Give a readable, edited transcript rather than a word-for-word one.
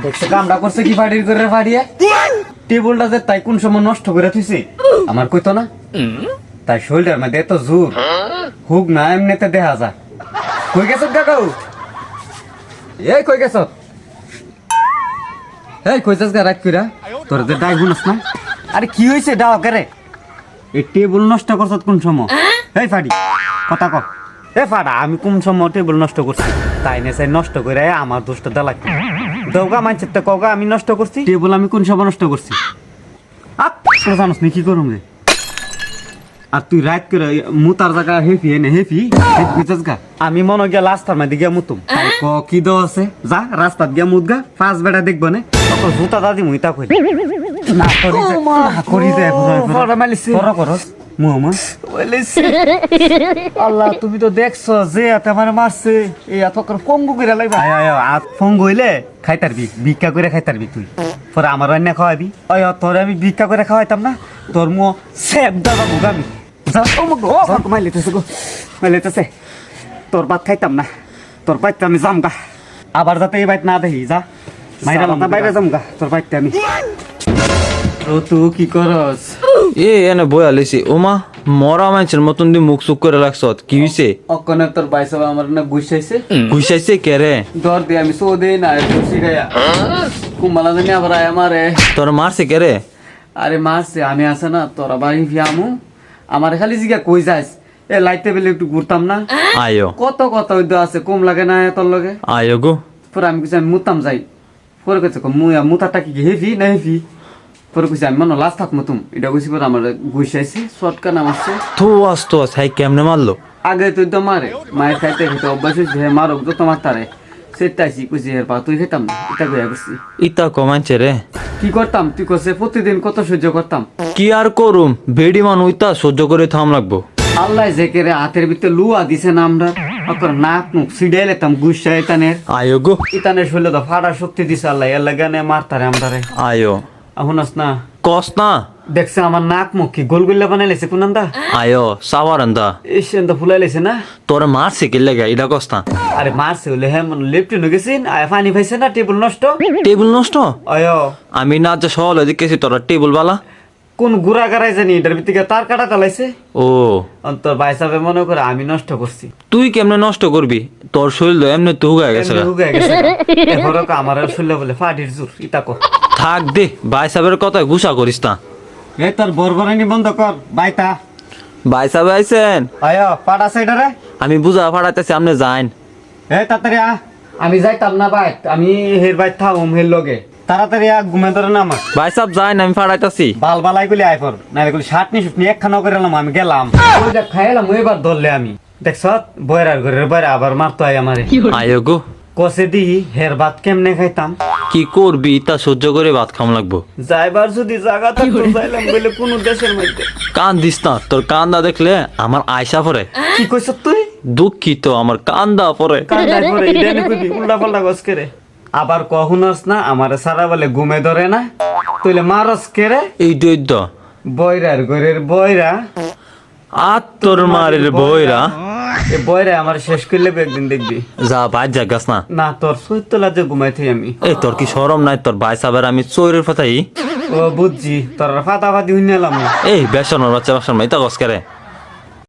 দেখছে কামড়া করছে কি ফাড়ির করে ফাড়িয়ে টেবিলটা যে তাই কোন সময় নষ্ট করে থুইছে আমার কইতো না তাই শরীরের মধ্যে এত জোর হুক না এমনিতে দেখা যা কই গেছ কাকাউ এই কই গেছ এই কই যাস গা রাত কইরা তোর যে ডাই গুনস না আরে কি হইছে ডাও করে এই টেবিল নষ্ট করছ কোন সময় এই ফাড়ি কথা ক এ ফাড়া আমি কোন সময় টেবিল নষ্ট করছি তাই না চাই নষ্ট করে আমার দোষটা দেলাই দৌগা মানছে তো কগা আমি নষ্ট করছি টেবিল আমি কোন সময় নষ্ট করছি আপ তোরা জানোস নি কি করুম রে আর তুই রাত করে মুতার জায়গা হেফি এনে হেফি বুঝছস গা আমি মনে গিয়া রাস্তার মধ্যে গিয়া মুতুম তাই ক কি দ আছে যা রাস্তাত গিয়া মুত গা পাঁচ বেড়া দেখব না তো জুতা দাদি মুইতা কই না করি না করি দে ফরা মালিছে ফরা করস মোহাম্মদ বলিস আল্লাহ তুমি তো দেখছো যে এত আমার মারছে এই এত করে পঙ্গু করে লাইবা আয় আয় আত পঙ্গু হইলে খাইতারবি ভিক্ষা করে খাইতারবি তুই পরে আমার রান্না খাওয়াবি ওই তোরে আমি ভিক্ষা করে খাওয়াইতাম না তোর মো সেব দাবা মুগামি যা ও মো গো মাইলেতেছে গো মাইলেতেছে তোর ভাত খাইতাম না তোর বাইতে আমি যাম গা আবার যাতে এই বাইত না দেখি যা মাইরা না বাইরে যাম গা তোর বাইতে আমি ও তুই কি করস এ এনে বই আলিছি ওমা মরা মানুষের মতন দি মুখ চুক করে রাখছ কি হইছে অকনে তোর বাইসব আমার না গুছাইছে গুছাইছে কে রে দর দিয়ে আমি সো দেই না খুশি গায়া কুমালা জানি আবার আয় আমারে তোর মারছে কে রে আরে মারছে আমি আছে না তোরা বাড়ি ফিয়ামু আমার খালি জিগা কই যাস এ লাইতে বেলে একটু ঘুরতাম না আয়ো কত কত ওই আছে কম লাগে না তোর লগে আয়ো গো পরে আমি কিছু আমি মুতাম যাই পরে কইছে মুয়া মুতাটা কি হেভি না হেভি পরে কইছে আমি মনে লাস্ট থাক মতুম এটা কইছি পরে আমার গুছাইছে শর্টকাট নামাচ্ছে তো হাই কেমনে মারলো আগে তুই তো মারে মায়ের খাইতে খেতে অভ্যাস হয়েছে হে মারক যত মারতারে সেটাইছি কইছি হের পা তুই খেতাম না এটা কইয়া করছি ইতা কমাইছে রে কি করতাম তুই কইছে প্রতিদিন কত সহ্য করতাম কি আর করুম বেডি মান উইতা সহ্য করে থাম লাগবো আল্লাহ যে কেরে হাতের ভিতরে লুয়া দিছে না আমরা অকর নাক মুখ সিডাই লেতাম গুসা ইতানের আয়ো গো ইতানের শৈলে তো ফাড়া শক্তি দিছে আল্লাহ এর লাগানে মারতারে আমরারে আয়ো আহুনাস না কস না দেখছে আমার নাক মুখ কি গোল গোল্লা বানাই লেছে কোনান্দা আয়ো সাওয়ারান্দা এসেন্দা ফুলাই লেছে না তোর মারছে কি লেগে এটা কস না আরে মারছে হলে হ্যাঁ মানে লেফটে নুগেছিন আয় পানি পাইছে না টেবিল নষ্ট টেবিল নষ্ট অয় আমি না যে সহলে দেখেছি তোর টেবিল বালা কোন গুড়া গাড়াই জানি এটার ভিতরে তার কাটা চালাইছে ও তোর বাইসাবে মনে করে আমি নষ্ট করছি তুই কেমনে নষ্ট করবি তোর শরীর তো এমনি তো হুগায় গেছে গা। এমনি হুগায় গেছে এরপরও আমার শুনলে বলে ফাটির জোর ইতাকো থাক দে ভাই সাহেবের কথা গুসা করিস না এই তোর বরবরানি বন্ধ কর বাইতা ভাই সাহেব আইছেন আয় ফাটা সাইডারে আমি বুঝা ফাড়াইতেছি আপনি যাইন এই তাড়াতাড়ি আমি যাইতাম না বাইত আমি হের বাইত থাকুম হের লগে তাড়াতাড়ি ঘুমে ধরে না আমার ভাই সাহেব যাইন আমি ফাড়াইতেছি বাল বালাই গুলি আয় পর না গুলি শার্ট নি শুট নি একখানা করে এলাম আমি গেলাম ওই দেখ খাইলাম এবার ধরলে আমি দেখছ বয়রার ঘরের বয়রা আবার মারতো আয় আমারে আয়ো গো কষে দি হের ভাত কেমনে খাইতাম কি করবি তা সহ্য করে ভাত খাম লাগবো যাইবার যদি জায়গা থাকতো যাইলাম বলে কোন দেশের মধ্যে কান দিস না তোর কান্দা দেখলে আমার আয়সা পরে কি কইছ তুই দুঃখিত আমার কান্দা পরে কান্দাই পরে ইডানি কইবি উল্টা পাল্টা গছ করে আবার কহুনস না আমারে সারা বলে ঘুমে ধরে না তুইলে মারস কেরে এই দৈদ্য বয়রার ঘরের বয়রা আত্মর মারের বইরা এ বয়রা আমার শেষ করলে একদিন দেখবি যা ভাই জাগাস না না তোর সৈতলা যে ঘুমাইতে আমি এই তোর কি শরম নাই তোর ভাই সাহেবের আমি চোরের কথাই ও বুঝছি তোর ফাতা ফাতি হইনালাম এই বেসনের বাচ্চা বাসন মাইতা গস করে